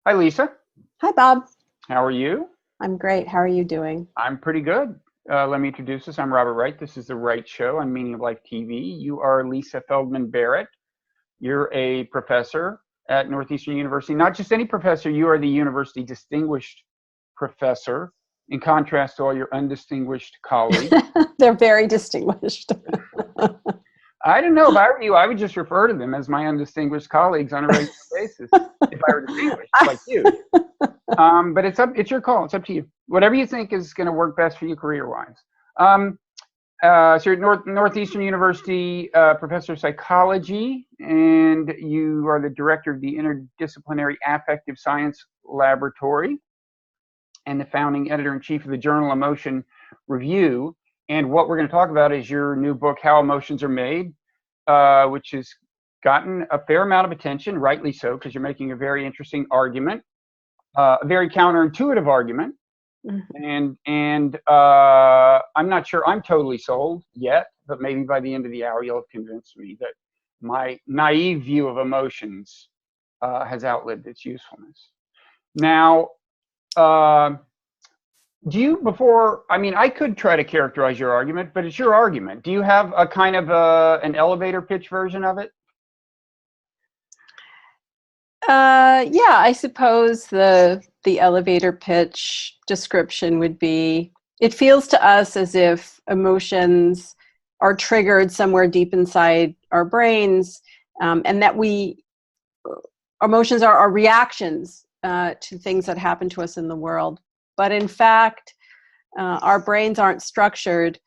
Hi, Lisa. Hi, Bob. How are you? I'm great. How are you doing? I'm pretty good. Let me introduce us. I'm Robert Wright. This is the Wright Show on Meaning of Life TV. You are Lisa Feldman Barrett. You're a professor at Northeastern University. Not just any professor, you are the university distinguished professor, in contrast to all your undistinguished colleagues. They're very distinguished. I don't know. If I were you, I would just refer to them as my undistinguished colleagues on a regular basis if I were distinguished like you. But it's your call. It's up to you. Whatever you think is going to work best for you career-wise. So you're at Northeastern University, professor of psychology, and you are the director of the Interdisciplinary Affective Science Laboratory and the founding editor-in-chief of the journal Emotion Review. And what we're going to talk about is your new book, How Emotions Are Made, which has gotten a fair amount of attention, rightly so, because you're making a very interesting argument. A very counterintuitive argument, and I'm not sure I'm totally sold yet, but maybe by the end of the hour you'll have convinced me that my naive view of emotions has outlived its usefulness. Now, I could try to characterize your argument, but it's your argument. Do you have a kind of an elevator pitch version of it? Yeah, I suppose the elevator pitch description would be, it feels to us as if emotions are triggered somewhere deep inside our brains, and that emotions are our reactions to things that happen to us in the world. But in fact, our brains aren't structured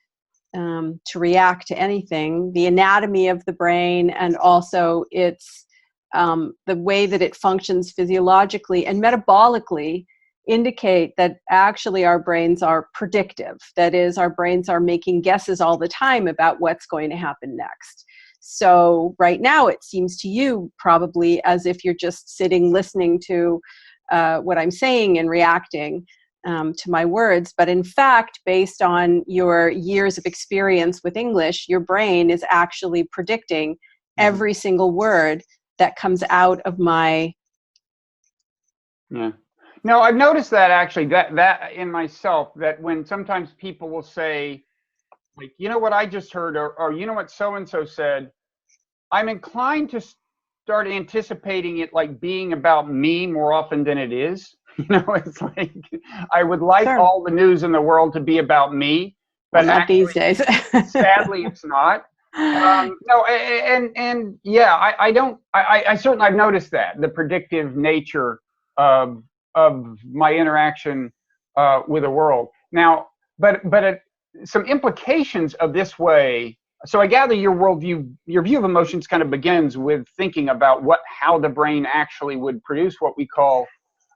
to react to anything. The anatomy of the brain and also its the way that it functions physiologically and metabolically indicate that actually our brains are predictive. That is, our brains are making guesses all the time about what's going to happen next. So right now it seems to you probably as if you're just sitting listening to what I'm saying and reacting to my words. But in fact, based on your years of experience with English, your brain is actually predicting every single word that comes out of my. Yeah. No, I've noticed that actually, that in myself, that when sometimes people will say, like, you know what I just heard, or you know what so-and-so said, I'm inclined to start anticipating it like being about me more often than it is. It's like, I would like Sure. all the news in the world to be about me, but Well, not actually, these days. sadly, it's not. No, and yeah, I certainly, I've noticed that the predictive nature of my interaction with the world now, but some implications of this way. So I gather your worldview, your view of emotions kind of begins with thinking about how the brain actually would produce what we call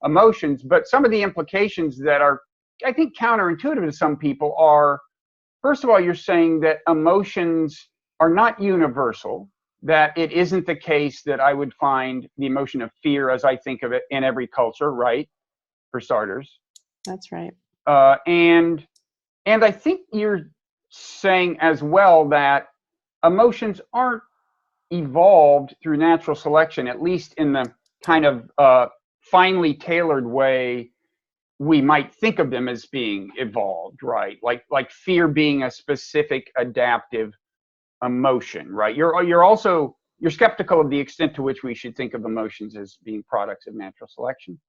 emotions. But some of the implications that are, I think, counterintuitive to some people are, first of all, you're saying that emotions are not universal, that it isn't the case that I would find the emotion of fear, as I think of it, in every culture, right? For starters. That's right. And I think you're saying as well that emotions aren't evolved through natural selection, at least in the kind of finely tailored way we might think of them as being evolved, right? Like fear being a specific adaptive emotion, right? You're skeptical of the extent to which we should think of emotions as being products of natural selection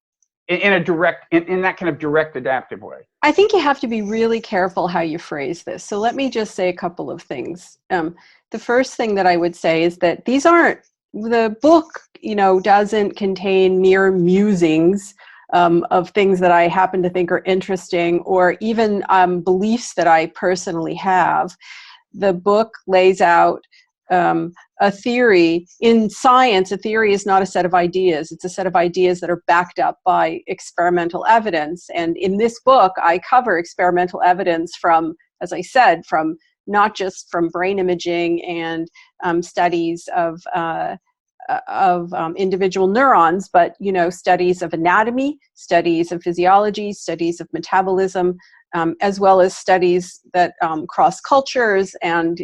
in that kind of direct adaptive way. I think you have to be really careful how you phrase this. So let me just say a couple of things. The first thing that I would say is that the book, doesn't contain mere musings of things that I happen to think are interesting, or even beliefs that I personally have. The book lays out a theory. In science, a theory is not a set of ideas. It's a set of ideas that are backed up by experimental evidence. And in this book, I cover experimental evidence from, as I said, from not just from brain imaging and studies of individual neurons, but studies of anatomy, studies of physiology, studies of metabolism, as well as studies that cross cultures and,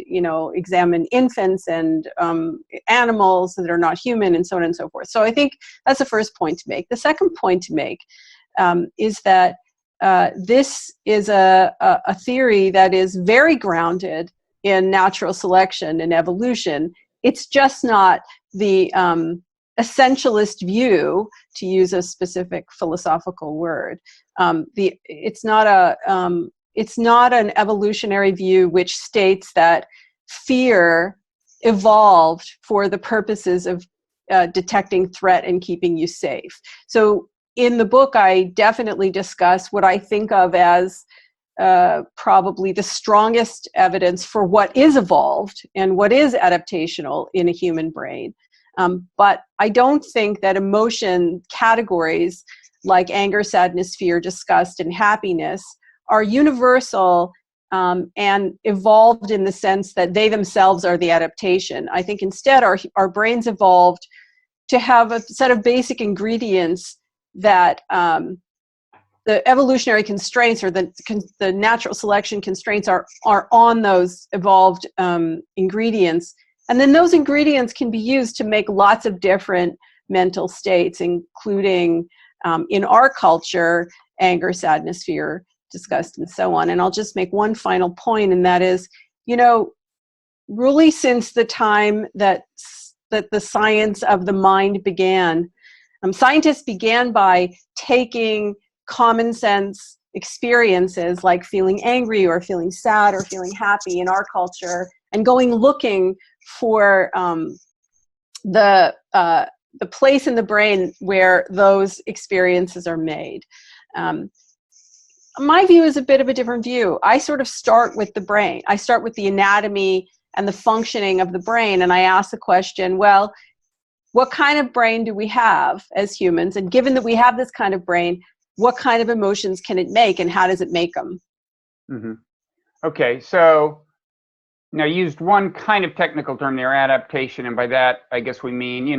examine infants and animals that are not human and so on and so forth. So I think that's the first point to make. The second point to make is that this is a theory that is very grounded in natural selection and evolution. It's just not the essentialist view, to use a specific philosophical word. It's not an evolutionary view which states that fear evolved for the purposes of detecting threat and keeping you safe. So in the book, I definitely discuss what I think of as probably the strongest evidence for what is evolved and what is adaptational in a human brain. But I don't think that emotion categories like anger, sadness, fear, disgust, and happiness are universal and evolved in the sense that they themselves are the adaptation. I think instead our brains evolved to have a set of basic ingredients that the evolutionary constraints or the natural selection constraints are on those evolved ingredients. And then those ingredients can be used to make lots of different mental states, including in our culture, anger, sadness, fear, disgust, and so on. And I'll just make one final point, and that is, really since the time that the science of the mind began, scientists began by taking common sense experiences like feeling angry or feeling sad or feeling happy in our culture and going looking for the place in the brain where those experiences are made. My view is a bit of a different view. I sort of start with the brain. I start with the anatomy and the functioning of the brain, and I ask the question, well, what kind of brain do we have as humans? And given that we have this kind of brain, what kind of emotions can it make, and how does it make them? Mm-hmm. Okay, so now you used one kind of technical term there, adaptation, and by that I guess we mean,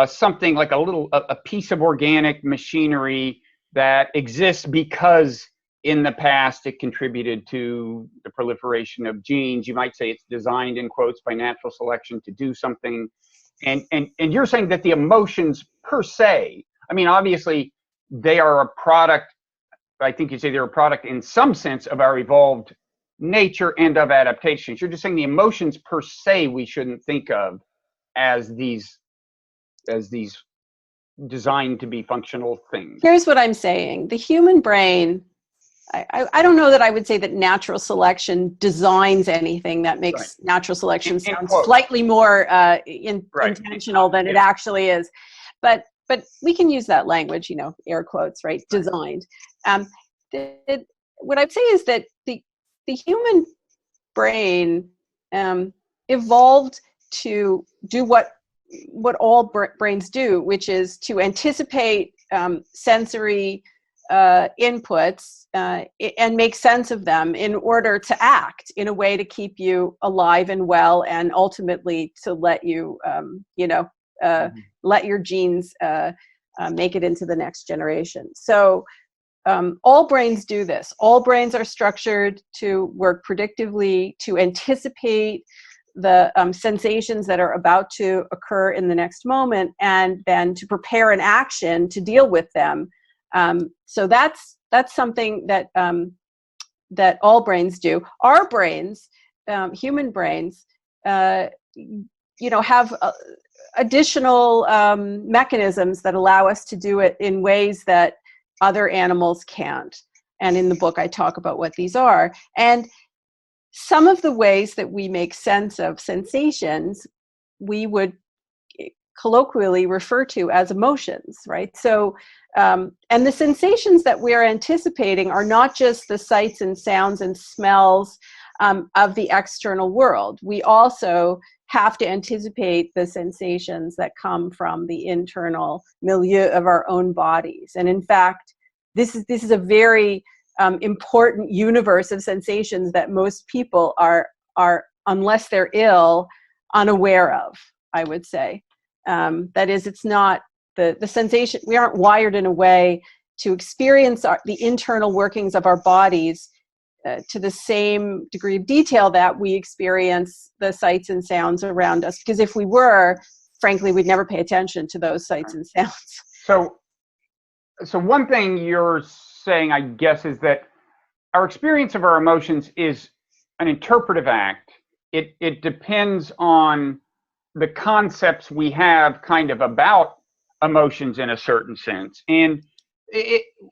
something like a piece of organic machinery that exists because in the past it contributed to the proliferation of genes. You might say it's designed, in quotes, by natural selection to do something. And you're saying that the emotions per se, I mean, obviously they are a product, I think you say they're a product in some sense of our evolved nature and of adaptations. You're just saying the emotions per se we shouldn't think of as these designed to be functional things. Here's what I'm saying. The human brain, I don't know that I would say that natural selection designs anything that makes natural selection sound slightly more intentional than it actually is. But we can use that language, air quotes, right? Designed. What I'd say is that the human brain evolved to do what all brains do, which is to anticipate sensory inputs and make sense of them in order to act in a way to keep you alive and well, and ultimately to let you, let your genes make it into the next generation. So all brains do this. All brains are structured to work predictively, to anticipate the sensations that are about to occur in the next moment, and then to prepare an action to deal with them. So that's something that that all brains do. Our brains, human brains, have additional mechanisms that allow us to do it in ways that other animals can't. And in the book, I talk about what these are. And some of the ways that we make sense of sensations, we would colloquially refer to as emotions, right? So, and the sensations that we're anticipating are not just the sights and sounds and smells of the external world. We also have to anticipate the sensations that come from the internal milieu of our own bodies. And in fact, this is a very important universe of sensations that most people are, unless they're ill, unaware of, I would say. That is, it's not the sensation, we aren't wired in a way to experience the internal workings of our bodies to the same degree of detail that we experience the sights and sounds around us. Because if we were, frankly, we'd never pay attention to those sights and sounds. So one thing you're saying, I guess, is that our experience of our emotions is an interpretive act. It depends on the concepts we have kind of about emotions in a certain sense. And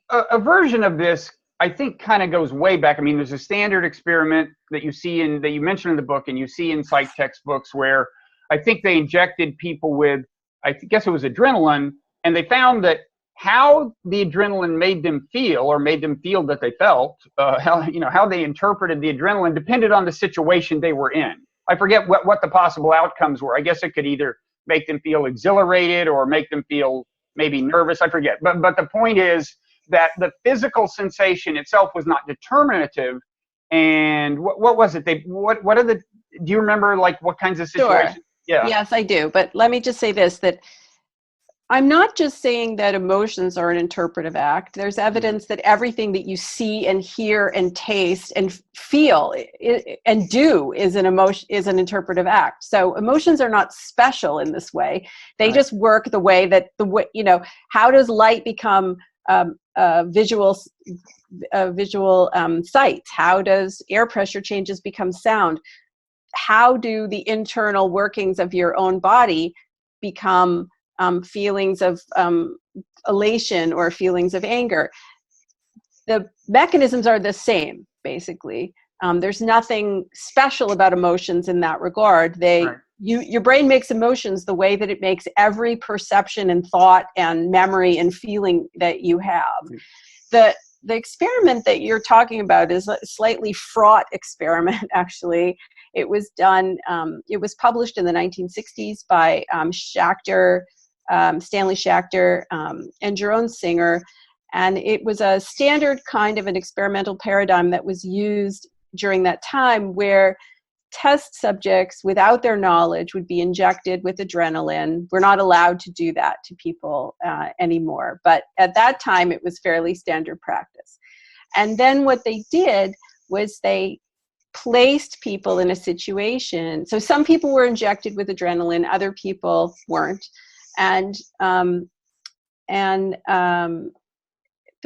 a version of this, I think, kind of goes way back. I mean, there's a standard experiment that you see that you mentioned in the book, and you see in psych textbooks, where I think they injected people with, I guess it was adrenaline, and they found that how the adrenaline made them feel, or made them feel that they felt, how they interpreted the adrenaline depended on the situation they were in. I forget what the possible outcomes were. I guess it could either make them feel exhilarated or make them feel maybe nervous. I forget. But the point is that the physical sensation itself was not determinative. And what was it? Do you remember, like, what kinds of situations? Sure. Yeah. Yes, I do. But let me just say this, that I'm not just saying that emotions are an interpretive act. There's evidence that everything that you see and hear and taste and feel and do is an interpretive act. So emotions are not special in this way. They just work the way that how does light become visual sight? How does air pressure changes become sound? How do the internal workings of your own body become feelings of elation or feelings of anger? The mechanisms are the same, basically. There's nothing special about emotions in that regard. Your brain makes emotions the way that it makes every perception and thought and memory and feeling that you have. The experiment that you're talking about is a slightly fraught experiment, actually. It was done, it was published in the 1960s by Stanley Schachter and Jerome Singer, and it was a standard kind of an experimental paradigm that was used during that time, where test subjects, without their knowledge, would be injected with adrenaline. We're not allowed to do that to people anymore, but at that time it was fairly standard practice. And then what they did was they placed people in a situation. So some people were injected with adrenaline, other people weren't. And the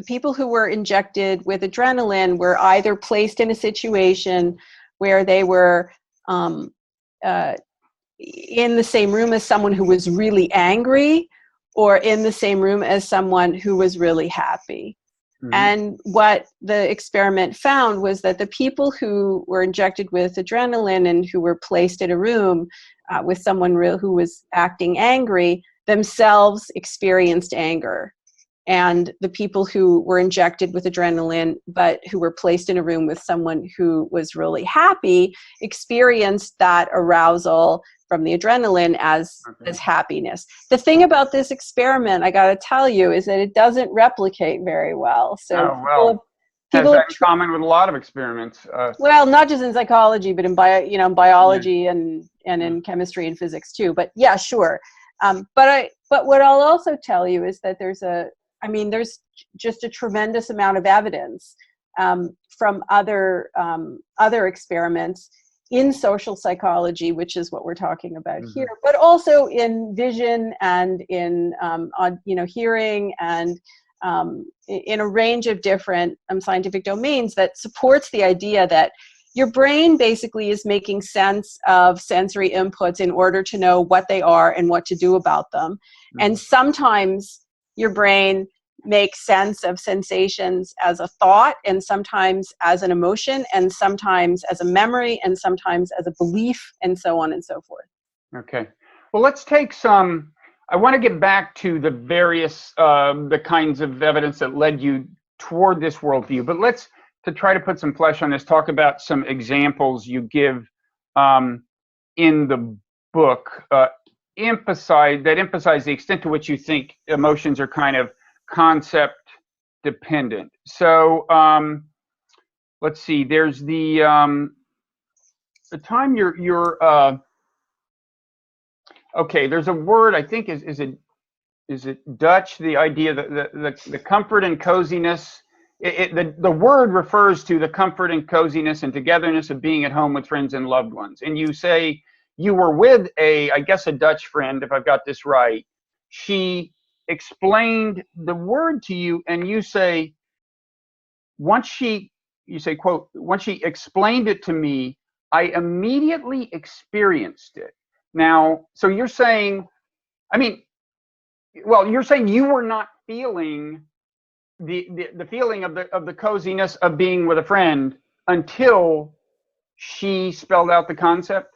people who were injected with adrenaline were either placed in a situation where they were in the same room as someone who was really angry, or in the same room as someone who was really happy. Mm-hmm. And what the experiment found was that the people who were injected with adrenaline and who were placed in a room with someone who was acting angry themselves experienced anger. And the people who were injected with adrenaline but who were placed in a room with someone who was really happy experienced that arousal from the adrenaline as happiness. The thing about this experiment, I got to tell you, is that it doesn't replicate very well. So people has that in common with a lot of experiments. Well, not just in psychology, but in biology and in chemistry and physics too. But yeah, sure. But what I'll also tell you is that there's just a tremendous amount of evidence from other experiments in social psychology, which is what we're talking about here, but also in vision and in hearing and in a range of different scientific domains that supports the idea that your brain basically is making sense of sensory inputs in order to know what they are and what to do about them. And sometimes your brain makes sense of sensations as a thought, and sometimes as an emotion, and sometimes as a memory, and sometimes as a belief, and so on and so forth. Okay. Well, let's take some, I want to get back to the various, the kinds of evidence that led you toward this worldview, but let's, to try to put some flesh on this, talk about some examples you give in the book, emphasize the extent to which you think emotions are kind of concept dependent. So let's see, there's the time you're okay, there's a word I think is is it Dutch? The idea that the comfort and coziness. The word refers to the comfort and coziness and togetherness of being at home with friends and loved ones. And you say you were with I guess a Dutch friend, if I've got this right. She explained the word to you, and you say, quote, once she explained it to me, I immediately experienced it. Now, so you're saying, you're saying you were not feeling the feeling of the coziness of being with a friend until she spelled out the concept?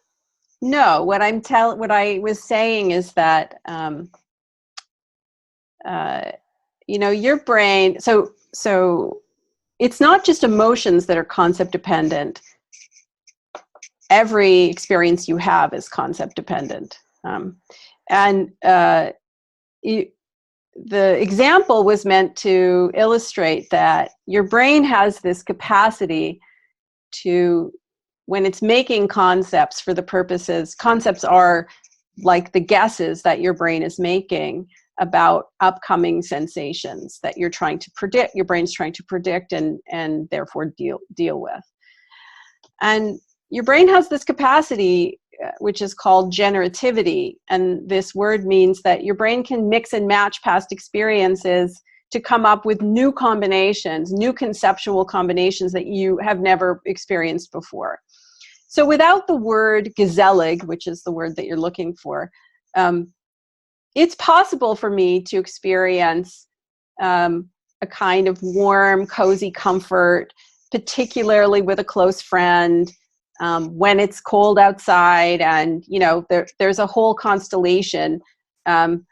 No, what I was saying is that your brain, so it's not just emotions that are concept dependent. Every experience you have is concept dependent. The example was meant to illustrate that your brain has this capacity to, when it's making concepts for the purposes, concepts are like the guesses that your brain is making about upcoming sensations that you're trying to predict, your brain's trying to predict and therefore deal with. And your brain has this capacity which is called generativity. And this word means that your brain can mix and match past experiences to come up with new combinations, new conceptual combinations that you have never experienced before. So without the word gezellig, which is the word that you're looking for, it's possible for me to experience a kind of warm, cozy comfort, particularly with a close friend, when it's cold outside, and there's a whole constellation of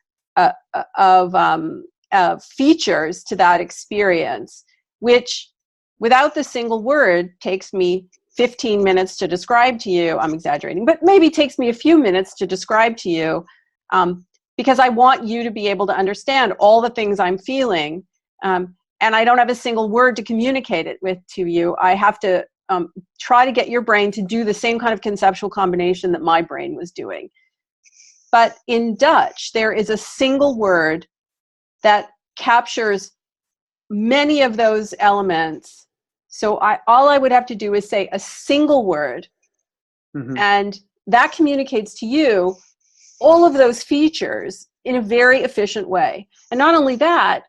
features to that experience, which without the single word takes me 15 minutes to describe to you. I'm exaggerating, but maybe takes me a few minutes to describe to you, because I want you to be able to understand all the things I'm feeling, and I don't have a single word to communicate it with to you. I have to try to get your brain to do the same kind of conceptual combination that my brain was doing. But in Dutch, there is a single word that captures many of those elements. So all I would have to do is say a single word, and that communicates to you all of those features in a very efficient way. And not only that,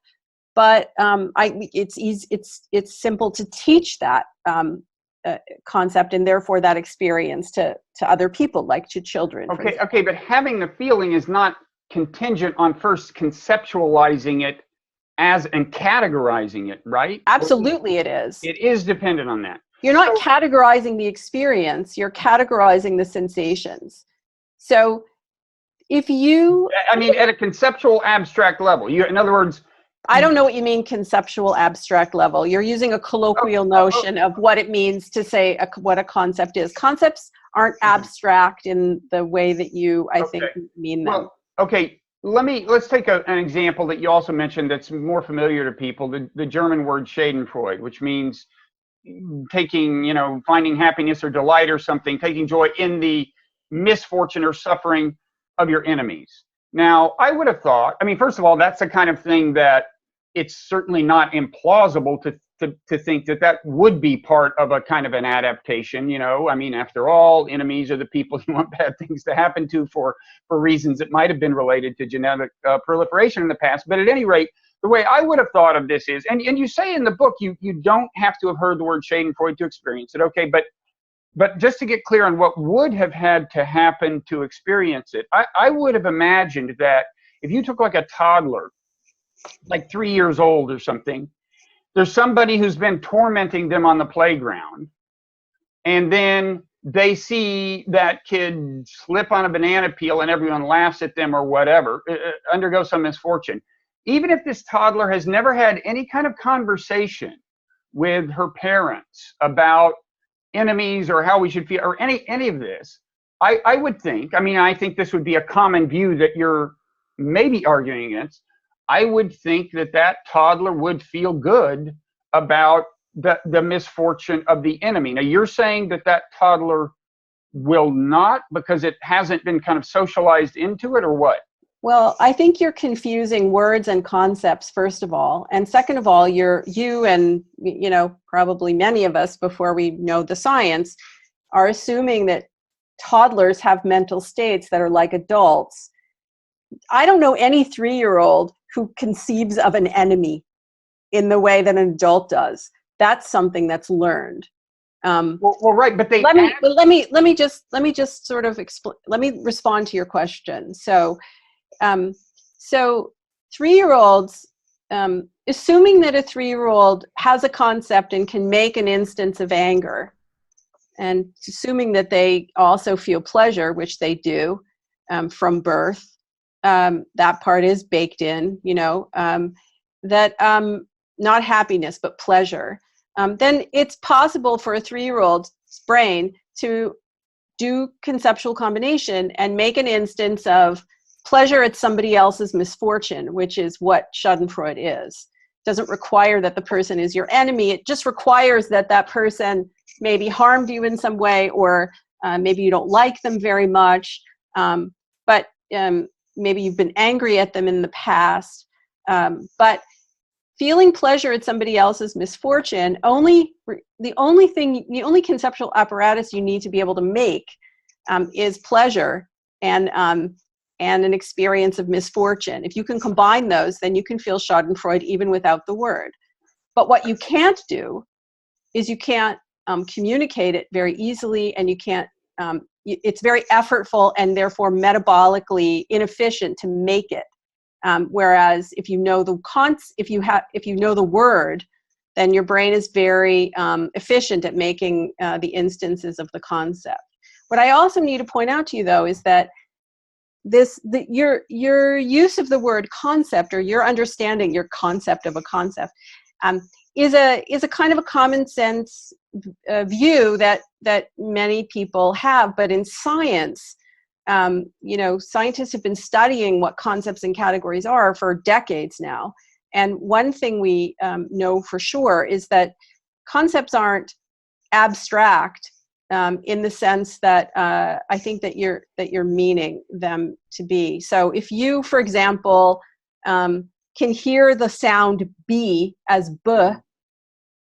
but it's easy. It's simple to teach that concept, and therefore that experience to other people, like to children. Okay, but having the feeling is not contingent on first conceptualizing it and categorizing it, right? Absolutely, it is. It is dependent on that. You're not categorizing the experience, you're categorizing the sensations. So if you... at a conceptual abstract level, in other words... I don't know what you mean conceptual abstract level. You're using a colloquial notion of what it means to say what a concept is. Concepts aren't abstract in the way that you, I think, mean them. Well, okay, let's take an example that you also mentioned that's more familiar to people, the German word Schadenfreude, which means taking, finding happiness or delight or something, taking joy in the misfortune or suffering of your enemies. Now, I would have thought, first of all, that's the kind of thing that it's certainly not implausible to think that would be part of a kind of an adaptation, after all, enemies are the people you want bad things to happen to for reasons that might have been related to genetic proliferation in the past. But at any rate, the way I would have thought of this is, and you say in the book, you don't have to have heard the word Schadenfreude to experience it, okay, but just to get clear on what would have had to happen to experience it, I would have imagined that if you took like a toddler, like 3 years old or something, there's somebody who's been tormenting them on the playground, and then they see that kid slip on a banana peel and everyone laughs at them or whatever, undergo some misfortune. Even if this toddler has never had any kind of conversation with her parents about enemies or how we should feel or any of this, I would think, I think this would be a common view that you're maybe arguing against. I would think that toddler would feel good about the misfortune of the enemy. Now, you're saying that toddler will not, because it hasn't been kind of socialized into it, or what? Well, I think you're confusing words and concepts, first of all. And second of all, you and, probably many of us before we know the science are assuming that toddlers have mental states that are like adults. I don't know any 3-year-old who conceives of an enemy in the way that an adult does. That's something that's learned. Right, but let me just sort of explain. Let me respond to your question. So 3-year-olds, assuming that a 3-year-old has a concept and can make an instance of anger, and assuming that they also feel pleasure, which they do from birth, that part is baked in, that not happiness, but pleasure, then it's possible for a 3-year-old's brain to do conceptual combination and make an instance of pleasure at somebody else's misfortune, which is what Schadenfreude is. It doesn't require that the person is your enemy. It just requires that that person maybe harmed you in some way, or maybe you don't like them very much, but maybe you've been angry at them in the past. But feeling pleasure at somebody else's misfortune, the only conceptual apparatus you need to be able to make is pleasure and an experience of misfortune. If you can combine those, then you can feel Schadenfreude even without the word. But what you can't do is you can't communicate it very easily, and you can't. It's very effortful and therefore metabolically inefficient to make it. Whereas if you know if you know the word, then your brain is very efficient at making the instances of the concept. What I also need to point out to you, though, is that your use of the word concept, or your understanding, your concept of a concept, is a kind of a common sense view that many people have. But in science, scientists have been studying what concepts and categories are for decades now. And one thing we know for sure is that concepts aren't abstract in the sense that I think that you're meaning them to be. So if you, for example, can hear the sound B as B,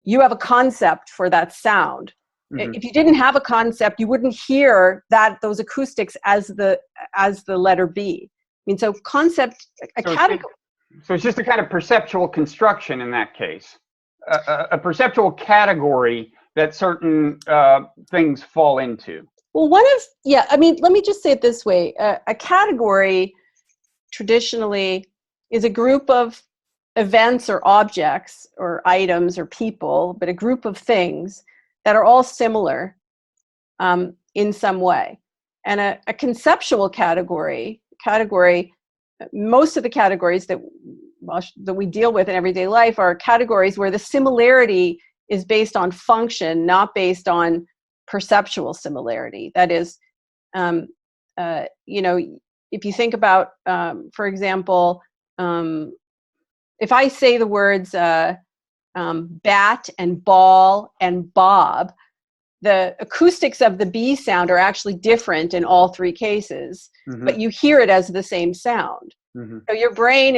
you have a concept for that sound. Mm-hmm. If you didn't have a concept, you wouldn't hear those acoustics as the letter B. I mean, so concept, category. So it's just a kind of perceptual construction in that case, a perceptual category that certain things fall into. Well, let me just say it this way. A category traditionally is a group of events or objects or items or people, but a group of things that are all similar in some way. And a conceptual category, most of the categories that we deal with in everyday life are categories where the similarity is based on function, not based on perceptual similarity. That is, if you think about, for example, if I say the words bat and ball and bob, the acoustics of the B sound are actually different in all three cases, mm-hmm. but you hear it as the same sound. Mm-hmm. So your brain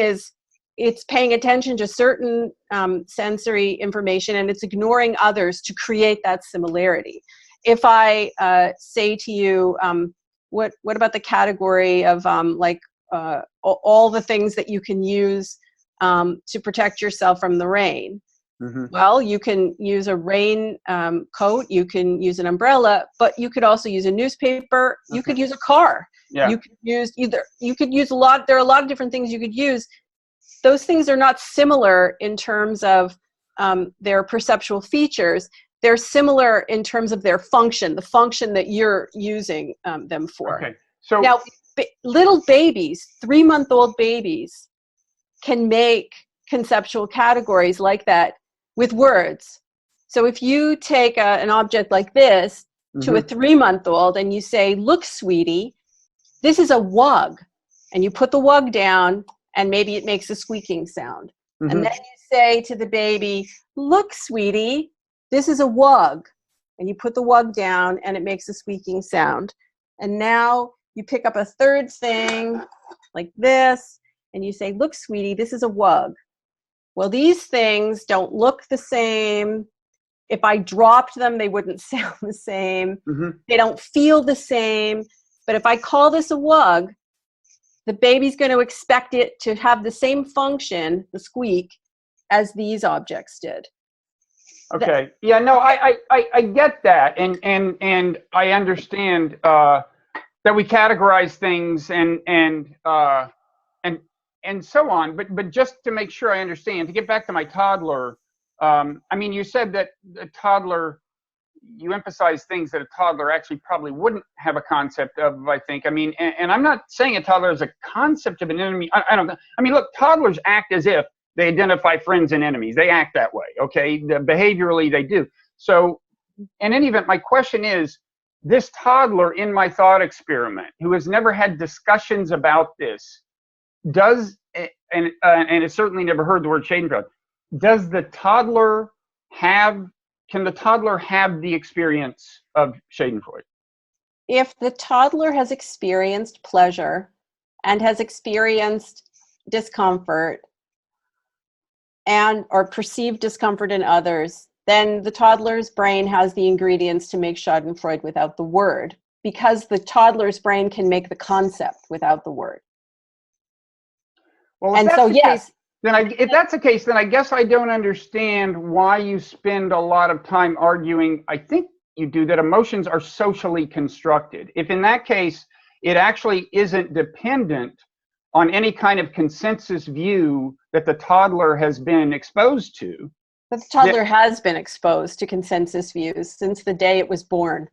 it's paying attention to certain sensory information, and it's ignoring others to create that similarity. If I say to you, what about the category of all the things that you can use to protect yourself from the rain? Mm-hmm. Well, you can use a rain coat, you can use an umbrella, but you could also use a newspaper, you could use a car. Yeah. You could use a lot, there are a lot of different things you could use. Those things are not similar in terms of their perceptual features. They're similar in terms of their function, the function that you're using them for. Okay. So now, little babies, 3-month-old babies, can make conceptual categories like that with words. So if you take an object like this mm-hmm. to a 3-month-old and you say, "Look, sweetie, this is a wug," and you put the wug down, and maybe it makes a squeaking sound. Mm-hmm. And then you say to the baby, "Look, sweetie, this is a wug," and you put the wug down and it makes a squeaking sound. And now you pick up a third thing like this, and you say, look, sweetie, this is a wug. Well, these things don't look the same. If I dropped them, they wouldn't sound the same. They don't feel the same. But if I call this a wug, the baby's going to expect it to have the same function, the squeak, as these objects did. Okay. Yeah, no, I get that. And I understand that we categorize things and so on. But just to make sure I understand, to get back to my toddler, I mean, you said that the toddler, you emphasize things that a toddler actually probably wouldn't have a concept of, I think. I mean, and I'm not saying a toddler has a concept of an enemy. I don't know. I mean, look, toddlers act as if they identify friends and enemies. They act that way, okay? Behaviorally, they do. So in any event, my question is, this toddler in my thought experiment, who has never had discussions about this, does, and has certainly never heard the word Schadenfreude, does the toddler have, can the toddler have the experience of Schadenfreude? If the toddler has experienced pleasure and has experienced discomfort and or perceived discomfort in others, then the toddler's brain has the ingredients to make Schadenfreude without the word, because the toddler's brain can make the concept without the word. Well, and so, yes. If that's the case, then I guess I don't understand why you spend a lot of time arguing, I think you do, that emotions are socially constructed. If in that case, it actually isn't dependent on any kind of consensus view that the toddler has been exposed to. But the toddler has been exposed to consensus views since the day it was born.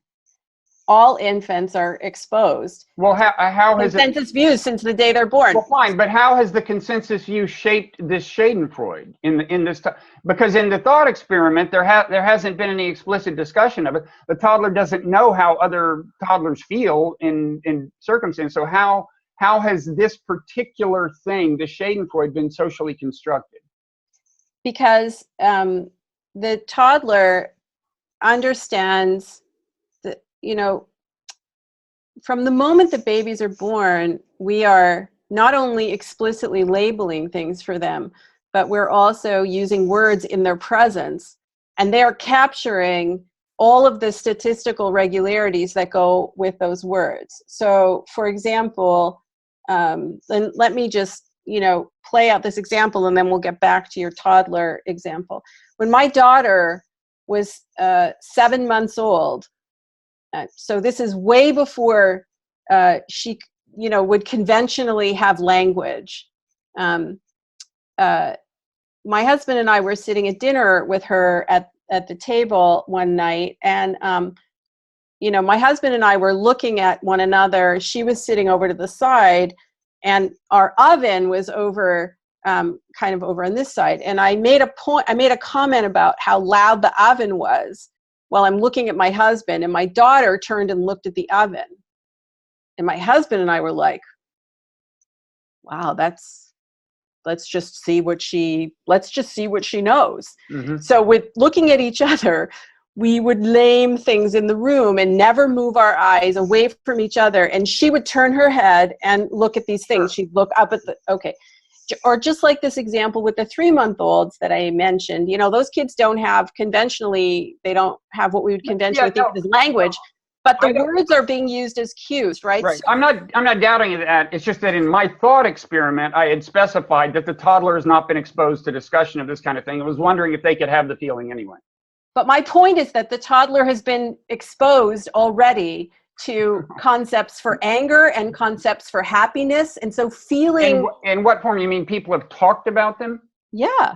All infants are exposed. Well, how has consensus views since the day they're born? Well, fine, but how has the consensus view shaped this Schadenfreude in this? Because in the thought experiment, there hasn't been any explicit discussion of it. The toddler doesn't know how other toddlers feel in circumstance. So how has this particular thing, the Schadenfreude, been socially constructed? Because the toddler understands that, you know, from the moment that babies are born, we are not only explicitly labeling things for them, but we're also using words in their presence, and they're capturing all of the statistical regularities that go with those words. So, for example, and let me just, play out this example, and then we'll get back to your toddler example. When my daughter was 7 months old, so this is way before she, would conventionally have language. My husband and I were sitting at dinner with her at the table one night, and my husband and I were looking at one another. She was sitting over to the side, and our oven was over, kind of over on this side. And I made a comment about how loud the oven was while I'm looking at my husband, and my daughter turned and looked at the oven. And my husband and I were like, wow, let's just see what she knows. Mm-hmm. So with looking at each other, we would name things in the room and never move our eyes away from each other. And she would turn her head and look at these things. She'd look up at okay. Or just like this example with the 3-month-olds that I mentioned, those kids don't have they don't have what we would conventionally think of as language, but the words are being used as cues, right? Right. So, I'm not doubting that. It's just that in my thought experiment, I had specified that the toddler has not been exposed to discussion of this kind of thing. I was wondering if they could have the feeling anyway. But my point is that the toddler has been exposed already to concepts for anger and concepts for happiness. And so feeling... In what form? You mean people have talked about them? Yeah.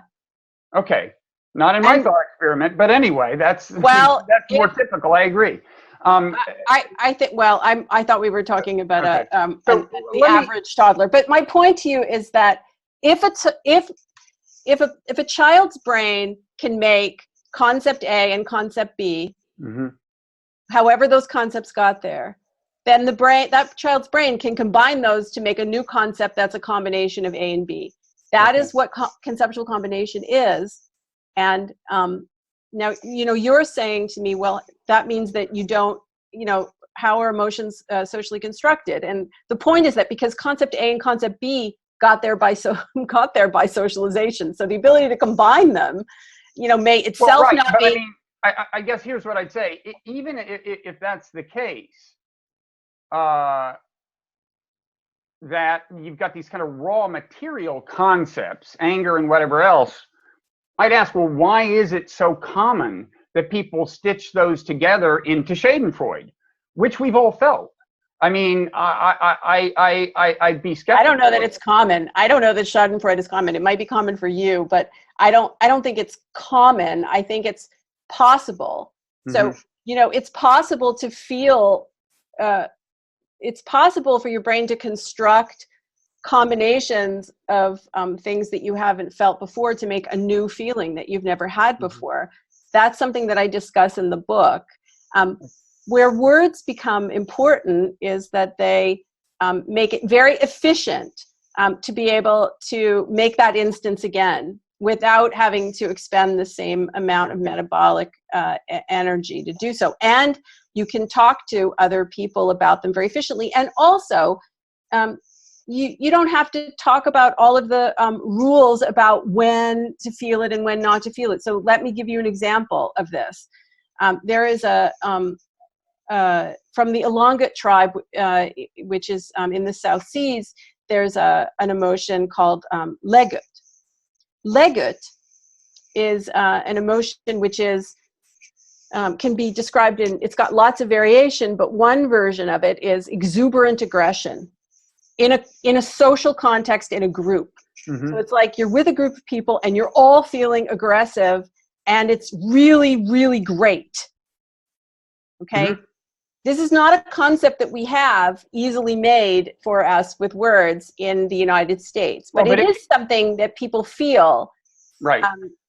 Okay. Not in my thought experiment, but anyway, that's more typical. I agree. I think, I thought we were talking about the average toddler. But my point to you is that if a child's brain can make concept A and concept B, mm-hmm. however those concepts got there, then that child's brain can combine those to make a new concept that's a combination of A and B. That is what conceptual combination is. And now, you're saying to me, well, that means that you don't, how are emotions socially constructed? And the point is that because concept A and concept B got there by socialization, so the ability to combine them, may itself not but be. I mean, I guess here's what I'd say. Even if that's the case, that you've got these kind of raw material concepts, anger and whatever else, I'd ask, well, why is it so common that people stitch those together into Schadenfreude, which we've all felt? I mean, I'd be skeptical. I don't know that it's common. I don't know that Schadenfreude is common. It might be common for you, but I don't think it's common. I think it's possible. So, it's possible to feel, it's possible for your brain to construct combinations of things that you haven't felt before to make a new feeling that you've never had before. That's something that I discuss in the book. Where words become important is that they make it very efficient to be able to make that instance again without having to expend the same amount of metabolic energy to do so. And you can talk to other people about them very efficiently. And also, you don't have to talk about all of the rules about when to feel it and when not to feel it. So let me give you an example of this. There is from the Ilongot tribe, which is in the South Seas, there's an emotion called legut. Legut is an emotion which is can be described it's got lots of variation, but one version of it is exuberant aggression in a social context, in a group. So it's like you're with a group of people and you're all feeling aggressive and it's really, really great. Okay. This is not a concept that we have easily made for us with words in the United States, but it is something that people feel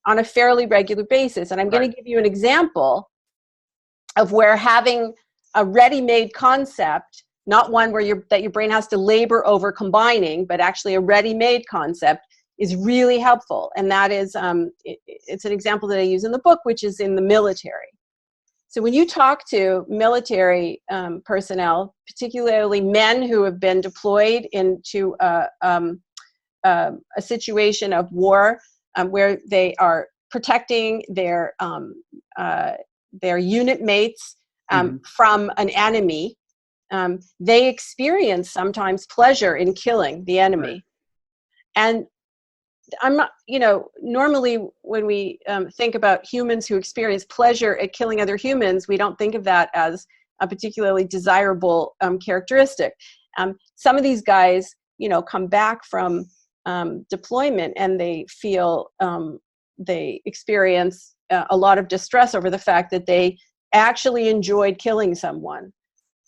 on a fairly regular basis. And I'm going to give you an example of where having a ready-made concept, not one where that your brain has to labor over combining, but actually a ready-made concept, is really helpful. And that is, it's an example that I use in the book, which is in the military. So when you talk to military personnel, particularly men who have been deployed into a situation of war, where they are protecting their unit mates from an enemy, they experience sometimes pleasure in killing the enemy. And I'm not, normally when we think about humans who experience pleasure at killing other humans, we don't think of that as a particularly desirable characteristic. Some of these guys, come back from deployment and they feel, they experience a lot of distress over the fact that they actually enjoyed killing someone.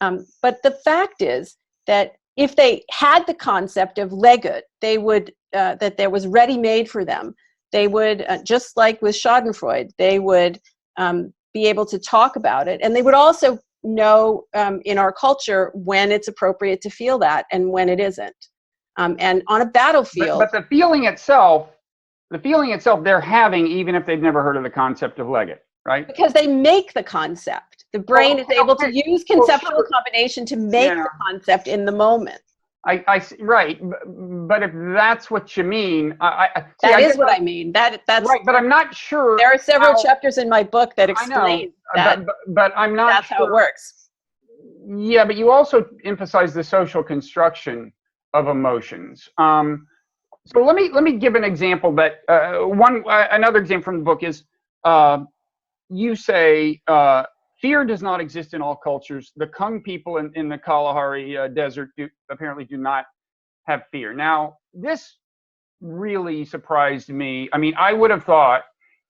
But the fact is that if they had the concept of legut, they would, that there was ready-made for them, they would, just like with Schadenfreude, they would be able to talk about it. And they would also know in our culture when it's appropriate to feel that and when it isn't. And on a battlefield. But the feeling itself, they're having, even if they've never heard of the concept of legut, right? Because they make the concept. The brain is able to use conceptual combination to make the concept in the moment. Right, but if that's what you mean, that is what I mean. That's right. But I'm not sure. There are several chapters in my book that explain that. But I'm not. That's how it works. Yeah, but you also emphasize the social construction of emotions. So let me give an example that another example from the book is you say. Fear does not exist in all cultures. The Kung people in the Kalahari desert apparently do not have fear. Now, this really surprised me. I mean, I would have thought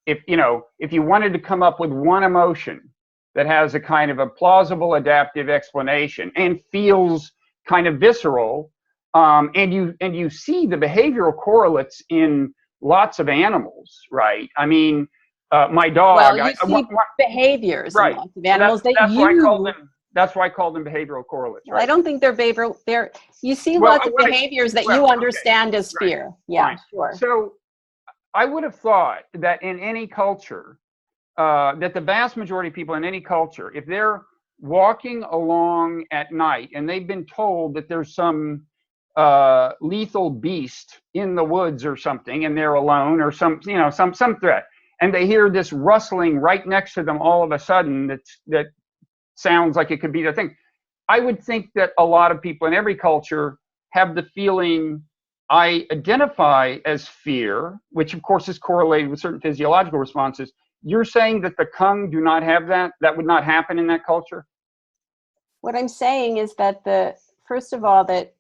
if you wanted to come up with one emotion that has a kind of a plausible adaptive explanation and feels kind of visceral, and you see the behavioral correlates in lots of animals, right? I mean, my dog. Well, you see behaviors in lots of animals that's why I call them behavioral correlates. Right? I don't think they're behavioral. You see lots of behaviors that you understand as fear. Yeah, fine. Sure. So I would have thought that in any culture, that the vast majority of people in any culture, if they're walking along at night and they've been told that there's some lethal beast in the woods or something, and they're alone, or some threat, and they hear this rustling right next to them all of a sudden that sounds like it could be the thing. I would think that a lot of people in every culture have the feeling I identify as fear, which of course is correlated with certain physiological responses. You're saying that the Kung do not have that? That would not happen in that culture? What I'm saying is that first of all, that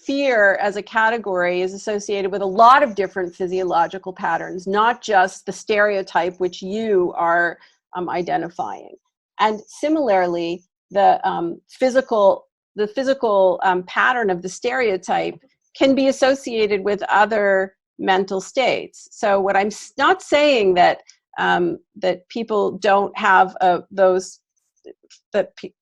fear as a category is associated with a lot of different physiological patterns, not just the stereotype which you are identifying. And similarly, the physical pattern of the stereotype can be associated with other mental states. So what I'm not saying that people don't have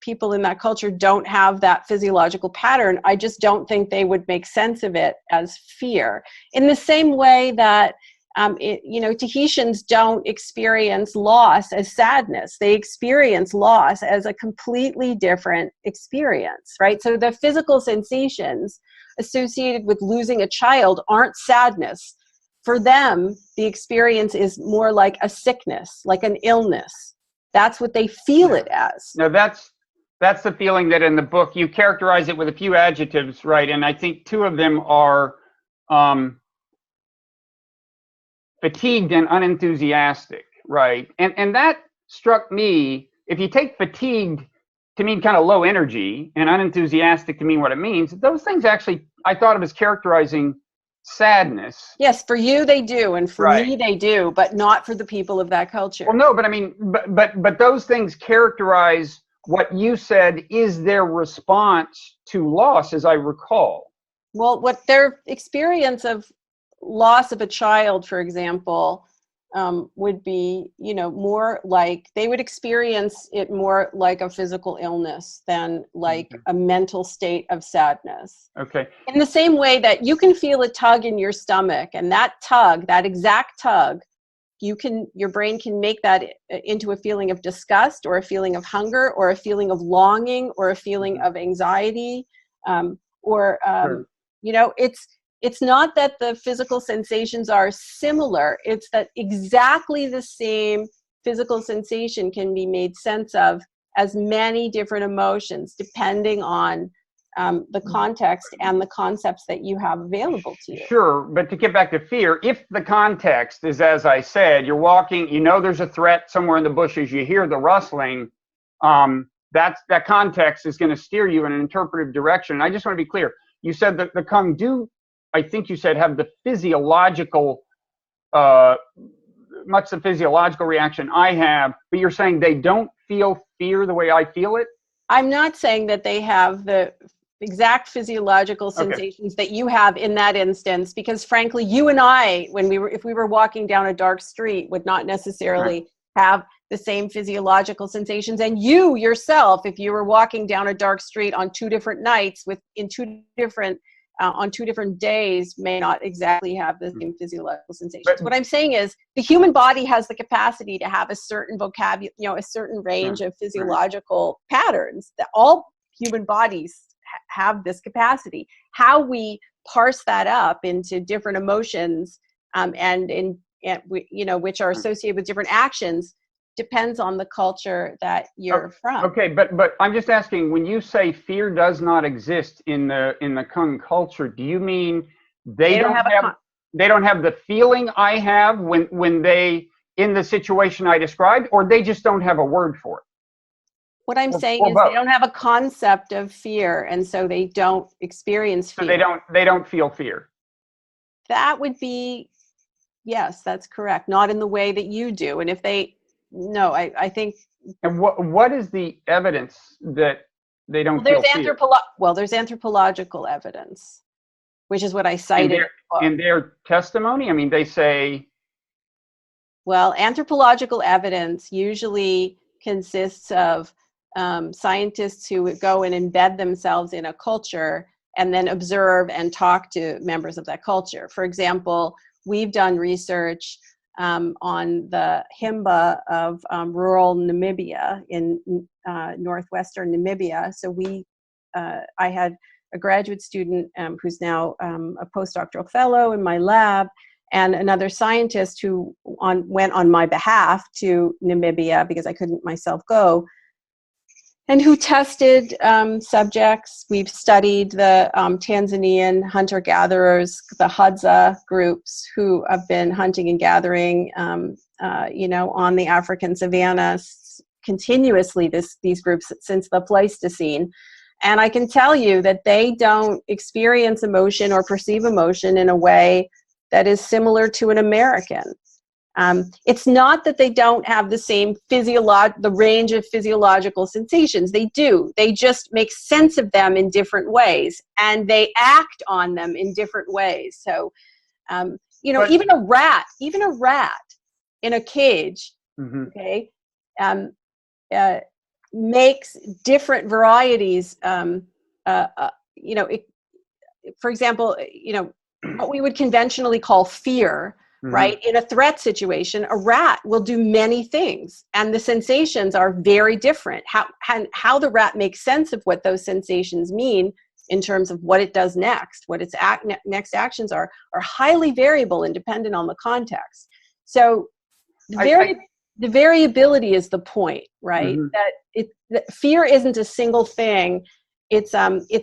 people in that culture don't have that physiological pattern. I just don't think they would make sense of it as fear. In the same way that Tahitians don't experience loss as sadness. They experience loss as a completely different experience, right? So the physical sensations associated with losing a child aren't sadness. For them, the experience is more like a sickness, like an illness. That's what they feel it as. Now that's the feeling that in the book you characterize it with a few adjectives, right? And I think two of them are fatigued and unenthusiastic, right? And that struck me. If you take fatigued to mean kind of low energy and unenthusiastic to mean what it means, those things actually I thought of as characterizing sadness. Yes, for you they do, and for me they do, but not for the people of that culture. Well, no, but I mean, but those things characterize what you said is their response to loss, as I recall. Well, what their experience of loss of a child, for example, would be, more like, they would experience it more like a physical illness than like a mental state of sadness. Okay. In the same way that you can feel a tug in your stomach, and that tug, that exact tug, your brain can make that into a feeling of disgust, or a feeling of hunger, or a feeling of longing, or a feeling of anxiety, Sure. It's not that the physical sensations are similar. It's that exactly the same physical sensation can be made sense of as many different emotions, depending on the context and the concepts that you have available to you. Sure, but to get back to fear, if the context is, as I said, you're walking, there's a threat somewhere in the bushes, you hear the rustling, that context is going to steer you in an interpretive direction. And I just want to be clear. You said that the Kung do, I think you said, have the physiological, much the physiological reaction I have, but you're saying they don't feel fear the way I feel it? I'm not saying that they have the exact physiological sensations that you have in that instance, because frankly, you and I, if we were walking down a dark street, would not necessarily have the same physiological sensations. And you yourself, if you were walking down a dark street on two different nights on two different days, may not exactly have the same physiological sensations. What I'm saying is the human body has the capacity to have a certain vocabulary, a certain range of physiological patterns. That all human bodies have this capacity. How we parse that up into different emotions, which are associated with different actions, depends on the culture that you're from. Okay, but I'm just asking, when you say fear does not exist in the Kung culture, do you mean they don't have the feeling I have when they in the situation I described, or they just don't have a word for it? What I'm saying is they don't have a concept of fear, and so they don't experience fear. So they don't feel fear. That would be, yes, that's correct. Not in the way that you do. And if they No, I think. And what is the evidence that they don't feel fear? There's anthropological evidence, which is what I cited. In their testimony? I mean, they say. Well, anthropological evidence usually consists of scientists who would go and embed themselves in a culture and then observe and talk to members of that culture. For example, we've done research on the Himba of rural Namibia in northwestern Namibia. So I had a graduate student who's now a postdoctoral fellow in my lab, and another scientist who went on my behalf to Namibia because I couldn't myself go, and who tested subjects. We've studied the Tanzanian hunter-gatherers, the Hadza groups who have been hunting and gathering, on the African savannas continuously, these groups since the Pleistocene. And I can tell you that they don't experience emotion or perceive emotion in a way that is similar to an American. It's not that they don't have the same the range of physiological sensations. They do. They just make sense of them in different ways, and they act on them in different ways. So, even a rat in a cage, Mm-hmm. okay, makes different varieties. For example, what we would conventionally call fear. Mm-hmm. Right? In a threat situation, a rat will do many things, and the sensations are very different. How the rat makes sense of what those sensations mean in terms of what it does next, what its next actions are highly variable and dependent on the context. So the variability is the point, right? Mm-hmm. That fear isn't a single thing. It's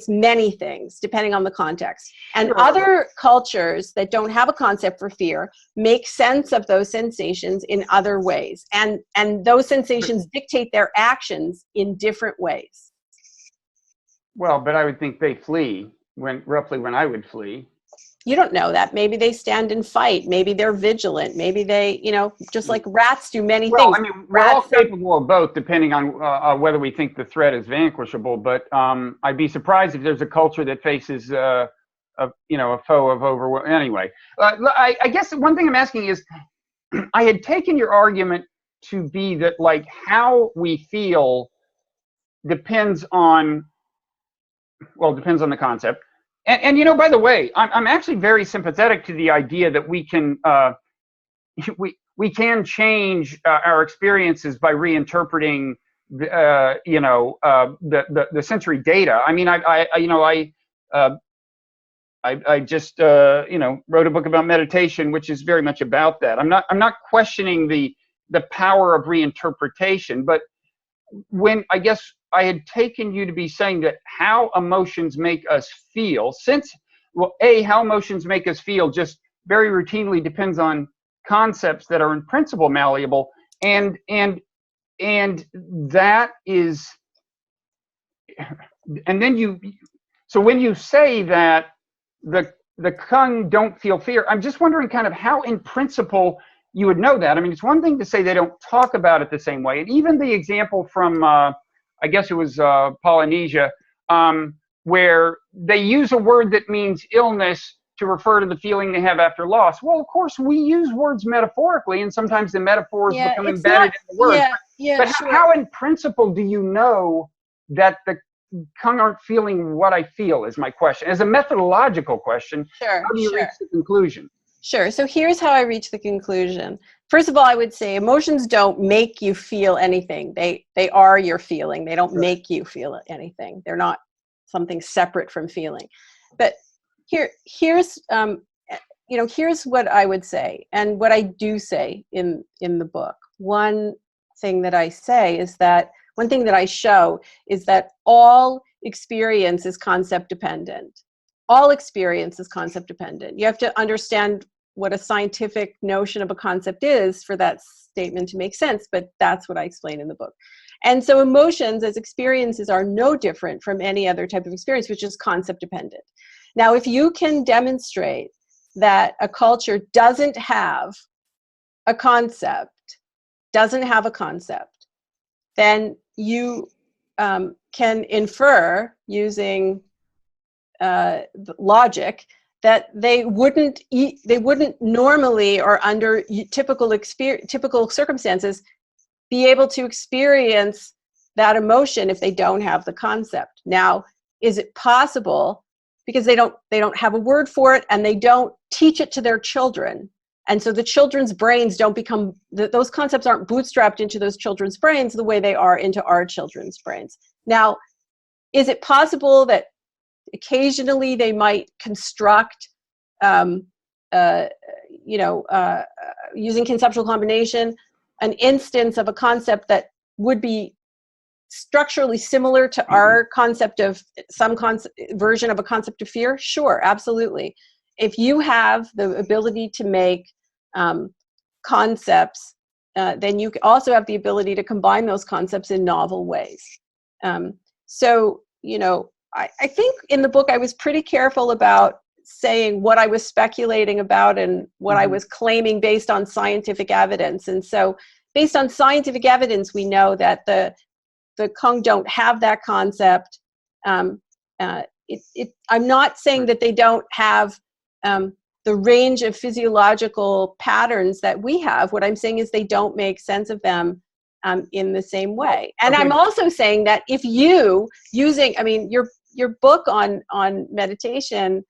many things depending on the context. And Sure. Other cultures that don't have a concept for fear make sense of those sensations in other ways. And those sensations dictate their actions in different ways. Well, but I would think they flee roughly when I would flee. You don't know that. Maybe they stand and fight. Maybe they're vigilant. Maybe they, just like rats do many things. I mean, we're all capable of both, depending on whether we think the threat is vanquishable. But I'd be surprised if there's a culture that faces a foe of overwhelm. Anyway, I guess one thing I'm asking is, I had taken your argument to be that like how we feel depends on the concept. And by the way, I'm actually very sympathetic to the idea that we can change our experiences by reinterpreting the sensory data. I mean, I just wrote a book about meditation, which is very much about that. I'm not questioning the power of reinterpretation, but when I guess I had taken you to be saying that how emotions make us feel, how emotions make us feel just very routinely depends on concepts that are in principle malleable, and that is, and then so when you say that the Kung don't feel fear, I'm just wondering kind of how in principle you would know that. I mean, it's one thing to say they don't talk about it the same way, and even the example from I guess it was Polynesia, where they use a word that means illness to refer to the feeling they have after loss. Well, of course, we use words metaphorically, and sometimes the metaphors become embedded in the words. But sure. How in principle do you know that the Kung aren't feeling what I feel, is my question. As a methodological question, Sure, how do you reach the conclusion? Sure. So here's how I reach the conclusion. First of all, I would say emotions don't make you feel anything. They are your feeling. They don't make you feel anything. They're not something separate from feeling. But here's what I would say, and what I do say in the book. One thing that I show is that all experience is concept dependent. All experience is concept dependent. You have to understand what a scientific notion of a concept is for that statement to make sense, but that's what I explain in the book. And so emotions as experiences are no different from any other type of experience, which is concept dependent. Now, if you can demonstrate that a culture doesn't have a concept, then you can infer using logic that they wouldn't normally, or under typical circumstances, be able to experience that emotion if they don't have the concept. Now, is it possible? Because they don't have a word for it, and they don't teach it to their children, And so the children's brains don't become, those concepts aren't bootstrapped into those children's brains the way they are into our children's brains. Now, is it possible that occasionally they might construct, using conceptual combination, an instance of a concept that would be structurally similar to our concept of version of a concept of fear? Sure, absolutely. If you have the ability to make concepts, then you also have the ability to combine those concepts in novel ways. So, I think in the book I was pretty careful about saying what I was speculating about and what I was claiming based on scientific evidence. And so based on scientific evidence, we know that the Kung don't have that concept. I'm not saying that they don't have the range of physiological patterns that we have. What I'm saying is they don't make sense of them in the same way. And I'm also saying that if you your book on meditation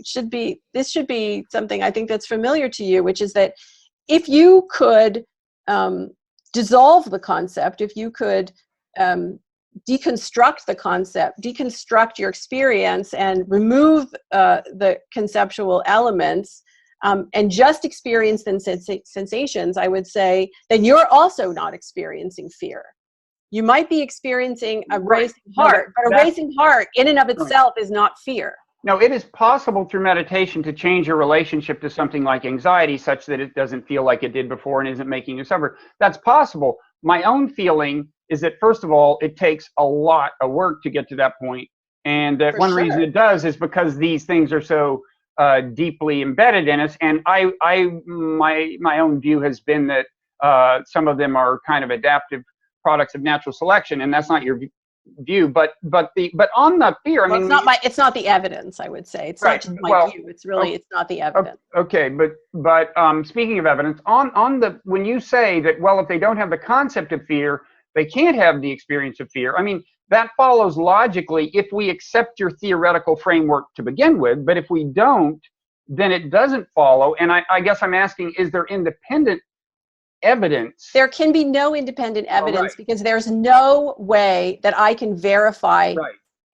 should be something I think that's familiar to you, which is that if you could dissolve the concept, if you could deconstruct the concept, deconstruct your experience and remove the conceptual elements and just experience the sensations, I would say, then you're also not experiencing fear. You might be experiencing a racing heart, but a racing heart in and of itself is not fear. No, it is possible through meditation to change your relationship to something like anxiety such that it doesn't feel like it did before and isn't making you suffer. That's possible. My own feeling is that, first of all, it takes a lot of work to get to that point. And that one reason it does is because these things are so deeply embedded in us. And my own view has been that some of them are kind of adaptive products of natural selection, and that's not your view. But on the fear, it's not the evidence. I would say it's not just my view. It's really it's not the evidence. Okay, but speaking of evidence, when you say that, well, if they don't have the concept of fear, they can't have the experience of fear. I mean, that follows logically if we accept your theoretical framework to begin with. But if we don't, then it doesn't follow. And I guess I'm asking, is there independent evidence? There can be no independent evidence because there's no way that I can verify,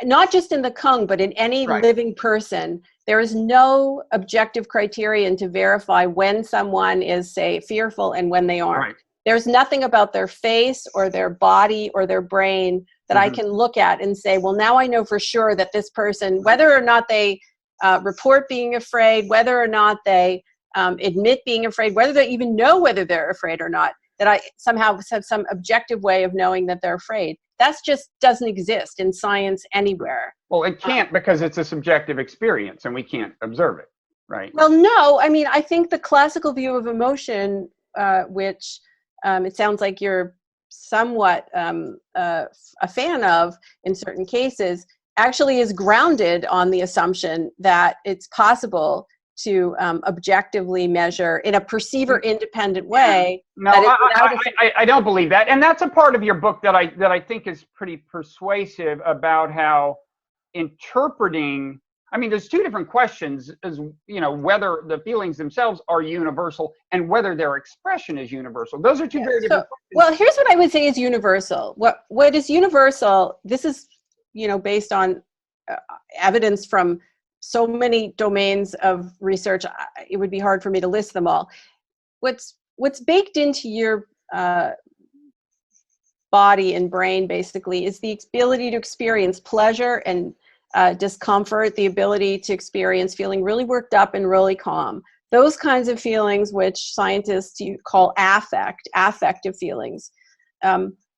not just in the Kung, but in any living person. There is no objective criterion to verify when someone is, say, fearful and when they aren't. There's nothing about their face or their body or their brain that I can look at and say, well, now I know for sure that this person, whether or not they report being afraid, whether or not they admit being afraid, whether they even know whether they're afraid or not, that I somehow have some objective way of knowing that they're afraid. That just doesn't exist in science anywhere. Well, it can't because it's a subjective experience and we can't observe it, right? Well, no. I mean, I think the classical view of emotion, which it sounds like you're somewhat a fan of in certain cases, actually is grounded on the assumption that it's possible to objectively measure in a perceiver independent way. No, I don't believe that. And that's a part of your book that I think is pretty persuasive about how interpreting, I mean, there's two different questions, as whether the feelings themselves are universal and whether their expression is universal. Those are two very different questions. Well, here's what I would say is universal. What is universal, this is, based on evidence from so many domains of research, it would be hard for me to list them all. What's baked into your body and brain, basically, is the ability to experience pleasure and discomfort, the ability to experience feeling really worked up and really calm. Those kinds of feelings, which scientists call affective feelings,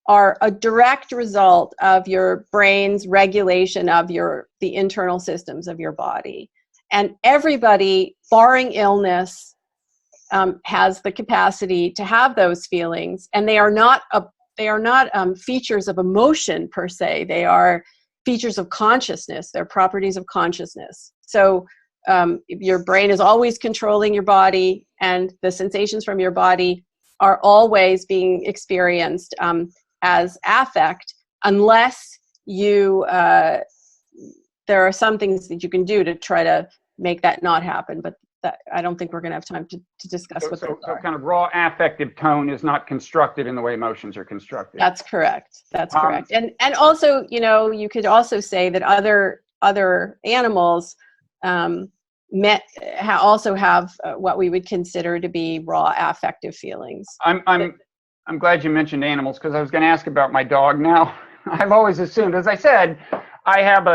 are a direct result of your brain's regulation of the internal systems of your body. And everybody, barring illness, has the capacity to have those feelings. And they are not features of emotion per se. They are features of consciousness. They're properties of consciousness. So your brain is always controlling your body, and the sensations from your body are always being experienced as affect, unless there are some things that you can do to try to make that not happen. But I don't think we're going to have time to discuss what those so are. kind of raw affective tone is not constructed in the way emotions are constructed. That's correct. That's correct. And also, you know, you could also say that other animals also have what we would consider to be raw affective feelings. I'm glad you mentioned animals, because I was going to ask about my dog. Now, I've always assumed, as I said, I have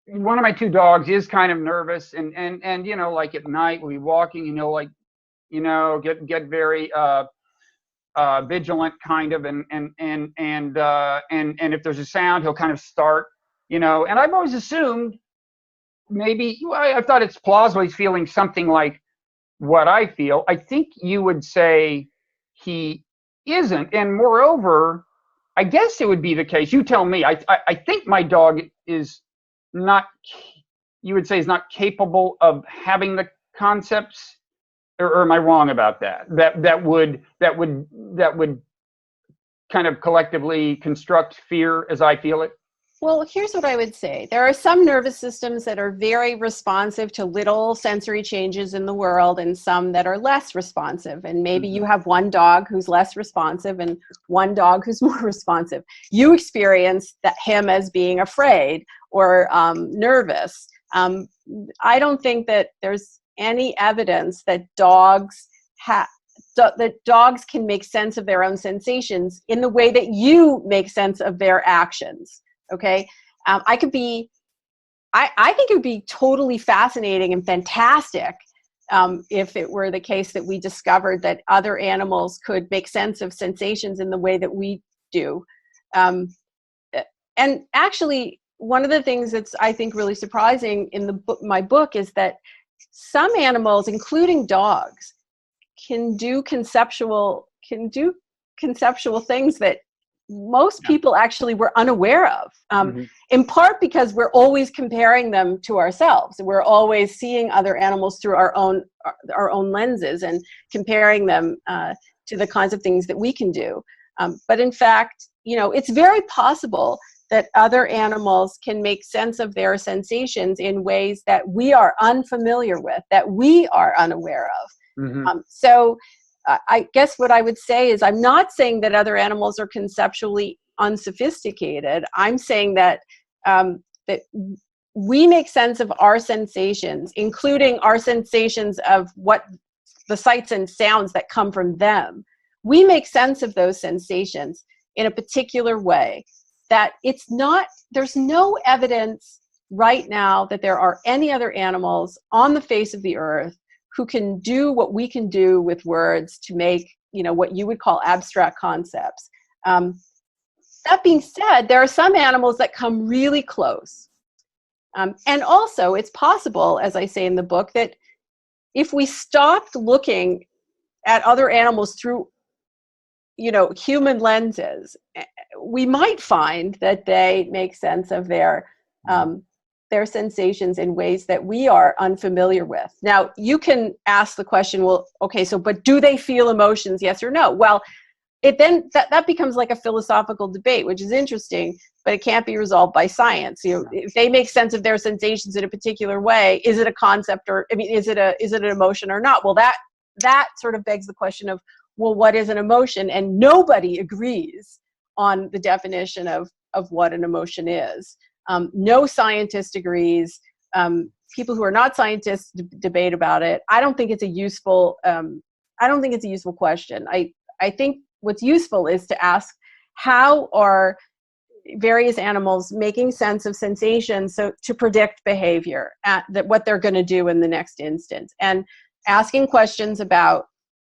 one of my two dogs is kind of nervous, and you know, like at night we'll be walking, and he'll like, you know, get very vigilant kind of, and if there's a sound, he'll kind of start, you know, and I've always assumed maybe I thought it's plausible he's feeling something like what I feel. I think you would say he isn't, and moreover, I guess it would be the case. You tell me. I think my dog is not. You would say is not capable of having the concepts, or am I wrong about that? That would kind of collectively construct fear as I feel it. Well, here's what I would say. There are some nervous systems that are very responsive to little sensory changes in the world, and some that are less responsive. And maybe you have one dog who's less responsive and one dog who's more responsive. You experience him as being afraid or nervous. I don't think that there's any evidence that dogs can make sense of their own sensations in the way that you make sense of their actions. Okay. I think it would be totally fascinating and fantastic if it were the case that we discovered that other animals could make sense of sensations in the way that we do. And actually, one of the things that's, I think, really surprising in my book is that some animals, including dogs, can do conceptual things that most people actually were unaware of, in part because we're always comparing them to ourselves. We're always seeing other animals through our own lenses and comparing them to the kinds of things that we can do. But in fact, you know, it's very possible that other animals can make sense of their sensations in ways that we are unfamiliar with, that we are unaware of. So I guess what I would say is, I'm not saying that other animals are conceptually unsophisticated. I'm saying that that we make sense of our sensations, including our sensations of what the sights and sounds that come from them. We make sense of those sensations in a particular way that there's no evidence right now that there are any other animals on the face of the earth who can do what we can do with words to make, you know, what you would call abstract concepts. That being said, there are some animals that come really close. And also, it's possible, as I say in the book, that if we stopped looking at other animals through, you know, human lenses, we might find that they make sense of their sensations in ways that we are unfamiliar with. Now, you can ask the question, well, okay, so, but do they feel emotions, yes or no? Well, that becomes like a philosophical debate, which is interesting, but it can't be resolved by science. You know, if they make sense of their sensations in a particular way, is it a concept, or, I mean, is it an emotion or not? Well, that sort of begs the question of, well, what is an emotion? And nobody agrees on the definition of what an emotion is. No scientist agrees. People who are not scientists debate about it. I don't think it's a useful question. I think what's useful is to ask, how are various animals making sense of sensations so to predict behavior, what they're going to do in the next instance, and asking questions about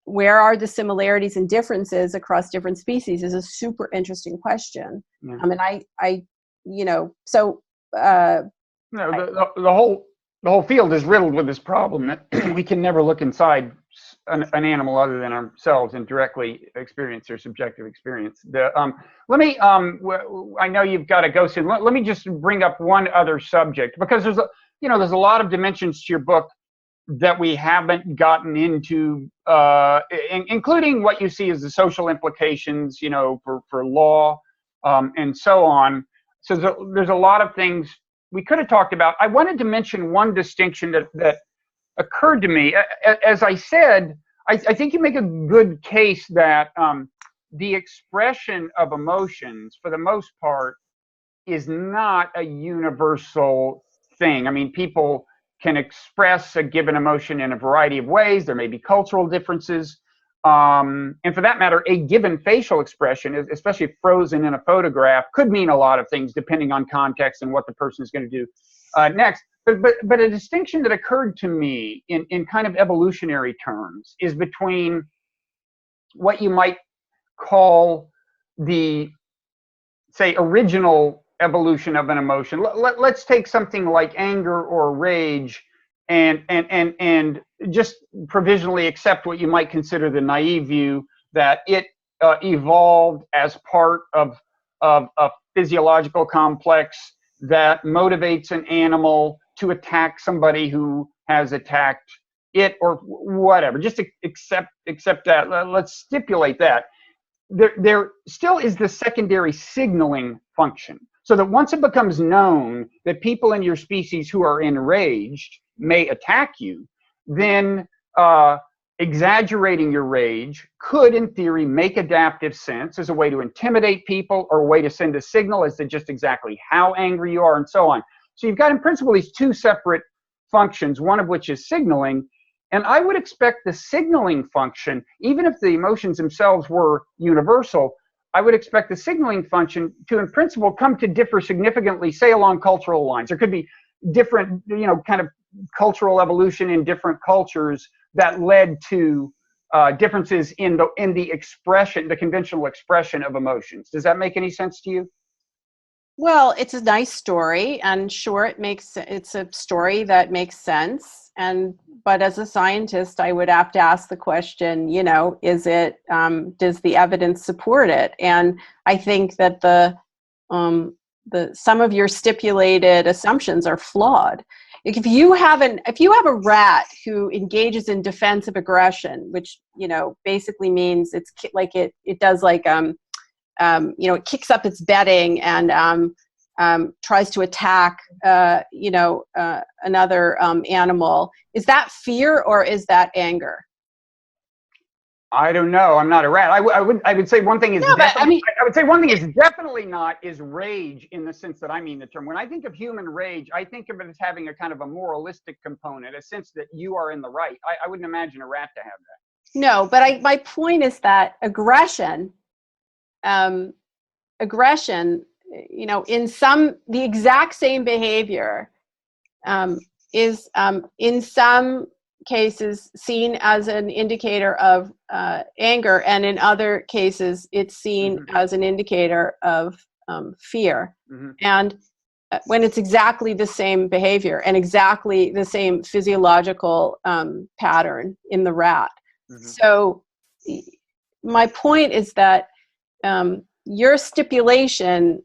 where are the similarities and differences across different species is a super interesting question. Yeah. I mean, I you know, so the whole field is riddled with this problem that we can never look inside an animal other than ourselves and directly experience their subjective experience. Let me I know you've got to go soon. Let me just bring up one other subject, because there's a lot of dimensions to your book that we haven't gotten into, including what you see as the social implications, you know, for law and so on. So there's a lot of things we could have talked about. I wanted to mention one distinction that occurred to me. As I said, I think you make a good case that the expression of emotions, for the most part, is not a universal thing. I mean, people can express a given emotion in a variety of ways. There may be cultural differences. And for that matter, a given facial expression, especially frozen in a photograph, could mean a lot of things depending on context and what the person is going to do next. But a distinction that occurred to me in kind of evolutionary terms is between what you might call the, say, original evolution of an emotion. Let's take something like anger or rage and just provisionally accept what you might consider the naive view that it evolved as part of a physiological complex that motivates an animal to attack somebody who has attacked it or whatever. Just accept that. Let's stipulate that. There still is the secondary signaling function. So that once it becomes known that people in your species who are enraged may attack you, then exaggerating your rage could, in theory, make adaptive sense as a way to intimidate people or a way to send a signal as to just exactly how angry you are and so on. So you've got, in principle, these two separate functions, one of which is signaling. And I would expect the signaling function, even if the emotions themselves were universal, I would expect the signaling function to, in principle, come to differ significantly, say, along cultural lines. There could be different, kind of cultural evolution in different cultures that led to differences in the expression, the conventional expression of emotions. Does that make any sense to you? Well, it's a nice story, and sure, it's a story that makes sense. But as a scientist, I would have to ask the question, does the evidence support it? And I think that some of your stipulated assumptions are flawed. If you have a rat who engages in defensive aggression, which basically means it's like it does like it kicks up its bedding and tries to attack another animal. Is that fear or is that anger? I don't know. I'm not a rat. I would say one thing is I would say one thing is definitely not is rage in the sense that I mean the term. When I think of human rage, I think of it as having a kind of a moralistic component, a sense that you are in the right. I wouldn't imagine a rat to have that. No, but my point is that aggression, the exact same behavior is in some cases seen as an indicator of anger, and in other cases it's seen as an indicator of fear. And when it's exactly the same behavior and exactly the same physiological pattern in the rat. So my point is that your stipulation,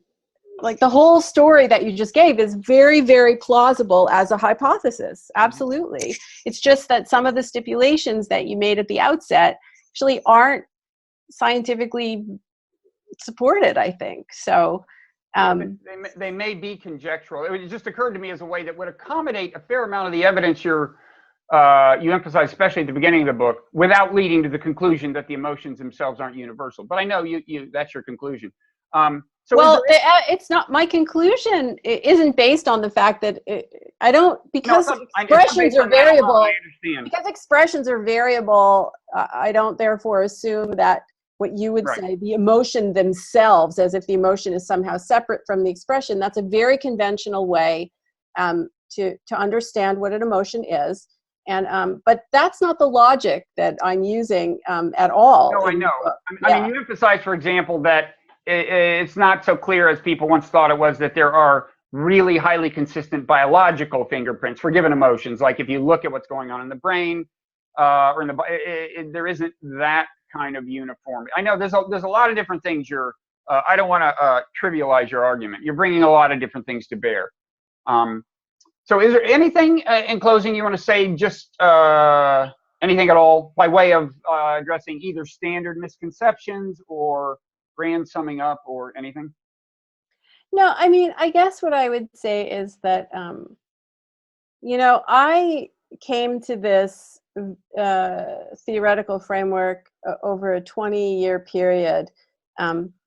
like the whole story that you just gave, is very, very plausible as a hypothesis. Absolutely. It's just that some of the stipulations that you made at the outset actually aren't scientifically supported, I think. So they may be conjectural. It just occurred to me as a way that would accommodate a fair amount of the evidence you emphasize, especially at the beginning of the book, without leading to the conclusion that the emotions themselves aren't universal. But I know that's your conclusion. It's not. My conclusion isn't based on the fact that expressions are variable. I understand. Because expressions are variable, I don't therefore assume that what you would say, the emotion themselves, as if the emotion is somehow separate from the expression. That's a very conventional way to understand what an emotion is. And but that's not the logic that I'm using at all. No, I know. I mean, you emphasize, for example, that it's not so clear as people once thought it was that there are really highly consistent biological fingerprints for given emotions. Like if you look at what's going on in the brain or in the there isn't that kind of uniformity. I know there's a lot of different things I don't want to trivialize your argument. You're bringing a lot of different things to bear. So is there anything in closing you want to say, just anything at all by way of addressing either standard misconceptions or grand summing up or anything? No, I mean, I guess what I would say is that, I came to this theoretical framework over a 20-year period,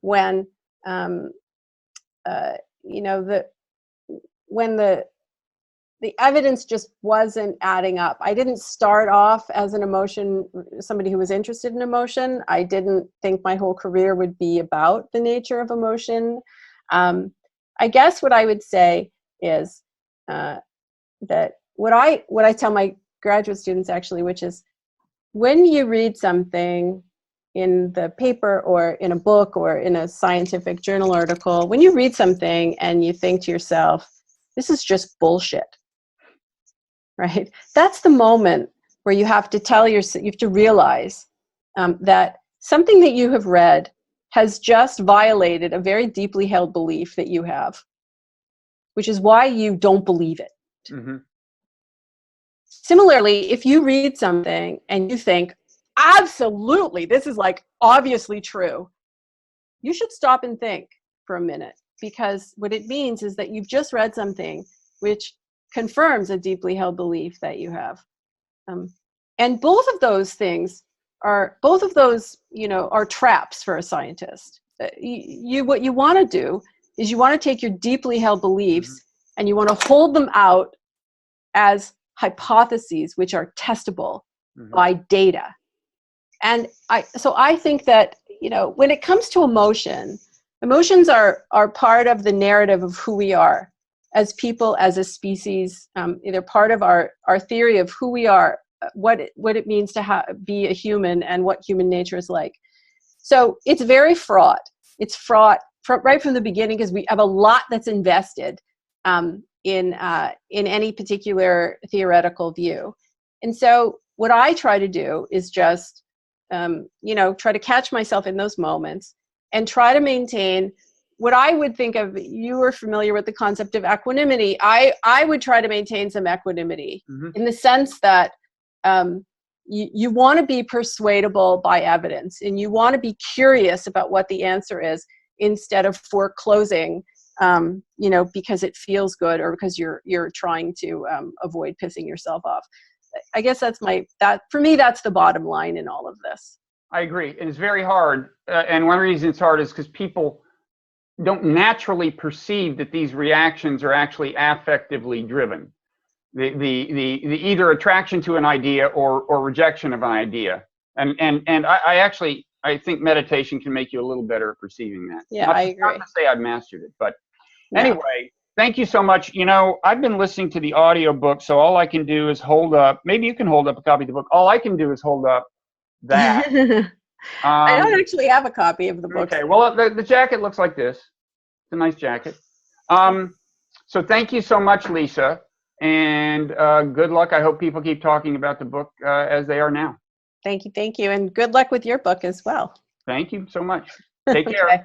when, um, the when the evidence just wasn't adding up. I didn't start off as somebody who was interested in emotion. I didn't think my whole career would be about the nature of emotion. I guess what I would say is that what I tell my graduate students, actually, which is, when you read something in the paper or in a book or in a scientific journal article, when you read something and you think to yourself, this is just bullshit, right? That's the moment where you have to you have to realize that something that you have read has just violated a very deeply held belief that you have, which is why you don't believe it. Mm-hmm. Similarly, if you read something and you think, absolutely, this is like obviously true, you should stop and think for a minute, because what it means is that you've just read something which confirms a deeply held belief that you have. And both of those things are traps for a scientist. What you want to do is you want to take your deeply held beliefs, mm-hmm. and you want to hold them out as hypotheses which are testable, mm-hmm. by data. And I think that, when it comes to emotions are part of the narrative of who we are as people, as a species. They're part of our theory of who we are, what it means to be a human, and what human nature is like. So it's very fraught. It's fraught right from the beginning, because we have a lot that's invested in any particular theoretical view. And so what I try to do is just try to catch myself in those moments and try to maintain what I would think of. You were familiar with the concept of equanimity. I would try to maintain some equanimity, mm-hmm. in the sense that you want to be persuadable by evidence, and you want to be curious about what the answer is, instead of foreclosing, because it feels good, or because you're trying to avoid pissing yourself off. I guess for me, that's the bottom line in all of this. I agree. It's very hard. And one reason it's hard is because people don't naturally perceive that these reactions are actually affectively driven. The either attraction to an idea or rejection of an idea. And I think meditation can make you a little better at perceiving that. Yeah, I agree. Not to say I've mastered it, but anyway, thank you so much. I've been listening to the audiobook, so all I can do is hold up. Maybe you can hold up a copy of the book. All I can do is hold up that. I don't actually have a copy of the book. Okay, well, the jacket looks like this. It's a nice jacket. So thank you so much, Lisa, and good luck. I hope people keep talking about the book as they are now. Thank you, and good luck with your book as well. Thank you so much. Take care. Okay.